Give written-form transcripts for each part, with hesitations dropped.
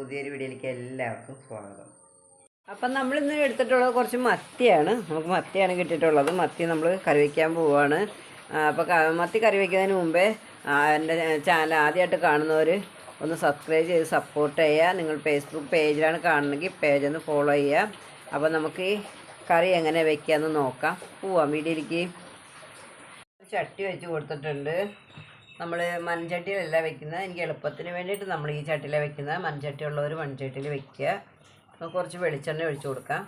പുതിയൊരു വീഡിയോയിലേക്ക് എല്ലാവർക്കും സ്വാഗതം. അപ്പം നമ്മളിന്ന് എടുത്തിട്ടുള്ളത് കുറച്ച് മത്തിയാണ്. നമുക്ക് മത്തിയാണ് കിട്ടിയിട്ടുള്ളത്. മത്തി നമ്മൾ കറി വയ്ക്കാൻ പോവുകയാണ്. അപ്പോൾ മത്തി കറി വയ്ക്കുന്നതിന് മുമ്പേ എൻ്റെ ചാനൽ ആദ്യമായിട്ട് കാണുന്നവർ ഒന്ന് സബ്സ്ക്രൈബ് ചെയ്ത് സപ്പോർട്ട് ചെയ്യുക. നിങ്ങൾ ഫേസ്ബുക്ക് പേജിലാണ് കാണണമെങ്കിൽ പേജ് ഒന്ന് ഫോളോ ചെയ്യുക. അപ്പോൾ നമുക്ക് ഈ കറി എങ്ങനെ വയ്ക്കാമെന്ന് നോക്കാം. പോവാം വീഡിയോയിലേക്ക്. ചട്ടി വെച്ച് കൊടുത്തിട്ടുണ്ട്. നമ്മൾ മൺചട്ടിയിലല്ല വെക്കുന്നത്. എനിക്ക് എളുപ്പത്തിന് വേണ്ടിയിട്ട് നമ്മൾ ഈ ചട്ടിയിലാണ് വെക്കുന്നത്. മൺചട്ടി ഉള്ളവർ മൺചട്ടിയിൽ വെക്കുക. കുറച്ച് വെളിച്ചെണ്ണ ഒഴിച്ച് കൊടുക്കാം.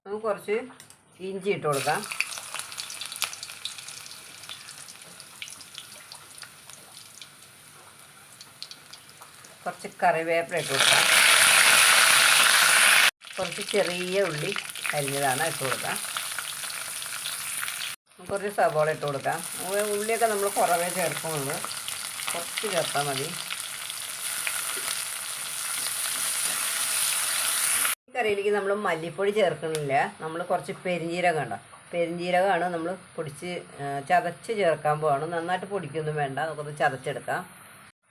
നമുക്ക് കുറച്ച് ഇഞ്ചി ഇട്ട് കൊടുക്കാം. കുറച്ച് കറിവേപ്പില ഇട്ട് കൊടുക്കാം. കുറച്ച് ചെറിയ ഉള്ളി അരിഞ്ഞതാണ് ഇട്ട് കൊടുക്കാം. കുറച്ച് സവോള ഇട്ട് കൊടുക്കാം. ഉള്ളിയൊക്കെ നമ്മൾ കുറവേ ചേർക്കുന്നുള്ളൂ, കുറച്ച് ചേർത്താൽ മതി. കറിയിലേക്ക് നമ്മൾ മല്ലിപ്പൊടി ചേർക്കണില്ല. നമ്മൾ കുറച്ച് പെരിഞ്ജീരകം ഉണ്ടോ, പെരിഞ്ജീരകമാണ് നമ്മൾ പൊടിച്ച് ചതച്ച് ചേർക്കാൻ പോവാണ്. നന്നായിട്ട് പൊടിക്കൊന്നും വേണ്ട, നമുക്കൊന്ന് ചതച്ചെടുക്കാം.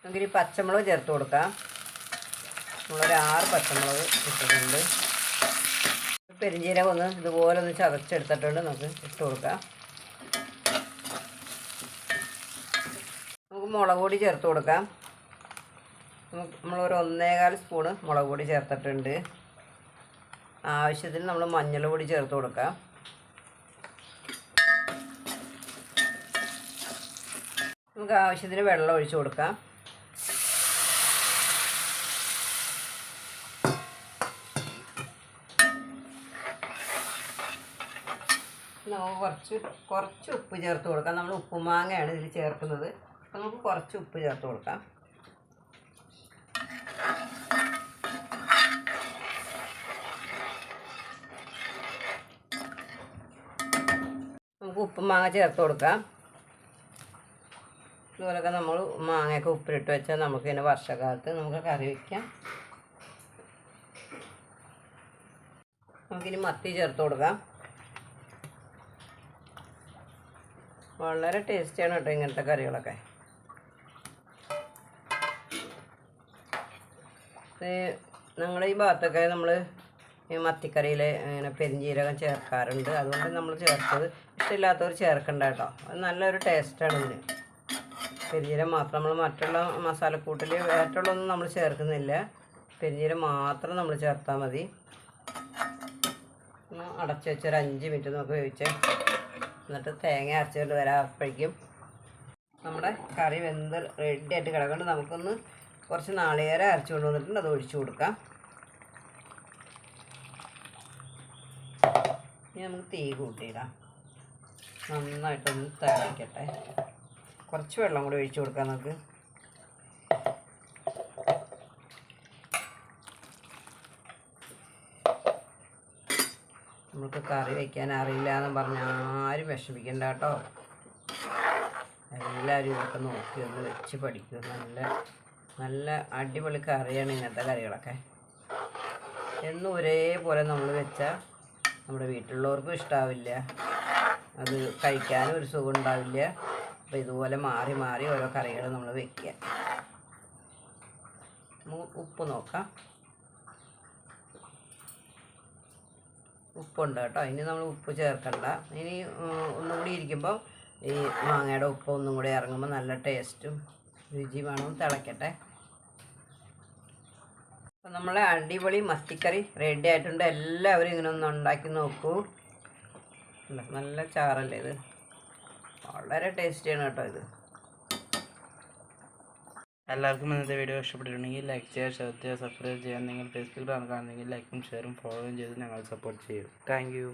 നമുക്കിനി പച്ചമുളക് ചേർത്ത് കൊടുക്കാം. നമ്മളൊരു 6 പച്ചമുളക് ഇട്ടിട്ടുണ്ട്. പെരിഞ്ജീരകം ഒന്ന് ഇതുപോലെ ഒന്ന് ചതച്ചെടുത്തിട്ടുണ്ട്. നമുക്ക് ഇട്ട് കൊടുക്കാം. നമുക്ക് മുളക് പൊടി ചേർത്ത് കൊടുക്കാം. നമ്മളൊരു 1.25 സ്പൂണ് മുളക് പൊടി ചേർത്തിട്ടുണ്ട്. ആവശ്യത്തിന് നമ്മൾ മഞ്ഞൾ പൊടി ചേർത്ത് കൊടുക്കാം. നമുക്ക് ആവശ്യത്തിന് വെള്ളം ഒഴിച്ച് കൊടുക്കാം. നമുക്ക് കുറച്ച് ഉപ്പ് ചേർത്ത് കൊടുക്കാം. നമ്മൾ ഉപ്പുമാങ്ങയാണ് ഇതിൽ ചേർക്കുന്നത്. നമുക്ക് കുറച്ച് ഉപ്പ് ചേർത്ത് കൊടുക്കാം. നമുക്ക് ഉപ്പുമാങ്ങ ചേർത്ത് കൊടുക്കാം. ഇതുപോലൊക്കെ നമ്മൾ മാങ്ങയൊക്കെ ഉപ്പിലിട്ട് വെച്ചാൽ നമുക്ക് ഇങ്ങനെ വർഷക്കാലത്ത് നമുക്ക് കറി വയ്ക്കാം. നമുക്കിനി മത്തി ചേർത്ത് കൊടുക്കാം. വളരെ ടേസ്റ്റിയാണ് കേട്ടോ ഇങ്ങനത്തെ കറികളൊക്കെ. ഞങ്ങളുടെ ഈ ഭാഗത്തൊക്കെ നമ്മൾ ഈ മത്തിക്കറിയിൽ ഇങ്ങനെ പെരിഞ്ജീരകം ചേർക്കാറുണ്ട്. അതുകൊണ്ട് നമ്മൾ ചേർത്തത്. ഇഷ്ടമില്ലാത്തവർ ചേർക്കണ്ട കേട്ടോ. അത് നല്ലൊരു ടേസ്റ്റാണ് ഇതിന്. പെരിഞ്ജീരകം മാത്രം, നമ്മൾ മറ്റുള്ള മസാലക്കൂട്ടിൽ വേറ്റുള്ളതൊന്നും നമ്മൾ ചേർക്കുന്നില്ല. പെരിഞ്ജീരകം മാത്രം നമ്മൾ ചേർത്താൽ മതി. അടച്ച് വെച്ചൊരു 5 മിനിറ്റ് നമുക്ക് വേവിച്ച് എന്നിട്ട് തേങ്ങ അരച്ചുകൊണ്ട് വരാം. അപ്പോഴേക്കും നമ്മുടെ കറി വെന്ത് റെഡി ആയിട്ട് കിടക്കുന്നുണ്ട്. നമുക്കൊന്ന് കുറച്ച് നാളികേരം അരച്ചു കൊണ്ട് വന്നിട്ടുണ്ട്, അത് ഒഴിച്ചു കൊടുക്കാം. ഇനി നമുക്ക് തീ കൂട്ടിയിടാം. നന്നായിട്ടൊന്ന് തിളയ്ക്കട്ടെ. കുറച്ച് വെള്ളം കൂടി ഒഴിച്ചു കൊടുക്കാം നമുക്ക്. നമുക്ക് കറി വയ്ക്കാൻ അറിയില്ല എന്ന് പറഞ്ഞാൽ ആരും വിഷമിക്കണ്ട കേട്ടോ. എല്ലാവരും ഇതൊക്കെ നോക്കി ഒന്ന് വെച്ച് പഠിക്കും. നല്ല അടിപൊളി കറിയാണ് ഇങ്ങനത്തെ കറികളൊക്കെ. എന്നും ഒരേപോലെ നമ്മൾ വെച്ചാൽ നമ്മുടെ വീട്ടിലുള്ളവർക്കും ഇഷ്ടാവില്ല, അത് കഴിക്കാനും ഒരു സുഖം ഉണ്ടാവില്ല. അപ്പോൾ ഇതുപോലെ മാറി മാറി ഓരോ കറികൾ നമ്മൾ വെക്കുക. ഉപ്പ് നോക്കാം. ഉപ്പുണ്ട് കേട്ടോ. ഇനി നമ്മൾ ഉപ്പ് ചേർക്കണ്ട. ഇനി ഒന്നും കൂടി ഇരിക്കുമ്പോൾ ഈ മാങ്ങയുടെ ഉപ്പ് ഒന്നും കൂടി ഇറങ്ങുമ്പോൾ നല്ല ടേസ്റ്റും രുചിയുമാണ്. തിളയ്ക്കട്ടെ. അപ്പം നമ്മളെ അടിപൊളി മത്തിക്കറി റെഡി ആയിട്ടുണ്ട്. എല്ലാവരും ഇങ്ങനെ ഒന്ന് ഉണ്ടാക്കി നോക്കൂ. നല്ല ചാറല്ലേ ഇത്, വളരെ ടേസ്റ്റിയാണ് കേട്ടോ ഇത്. എല്ലാവർക്കും ഇന്നത്തെ വീഡിയോ ഇഷ്ടപ്പെട്ടിട്ടുണ്ടെങ്കിൽ ലൈക്ക് ചെയ്യുക, ഷെയർ ചെയ്യുക, സബ്സ്ക്രൈബ് ചെയ്യാൻ. നിങ്ങൾ ഫേസ്ബുക്കിലാണ് കാണുന്നതെങ്കിൽ ലൈക്കും ഷെയറും ഫോളോയും ചെയ്ത് ഞങ്ങൾ സപ്പോർട്ട് ചെയ്യും. Thank you.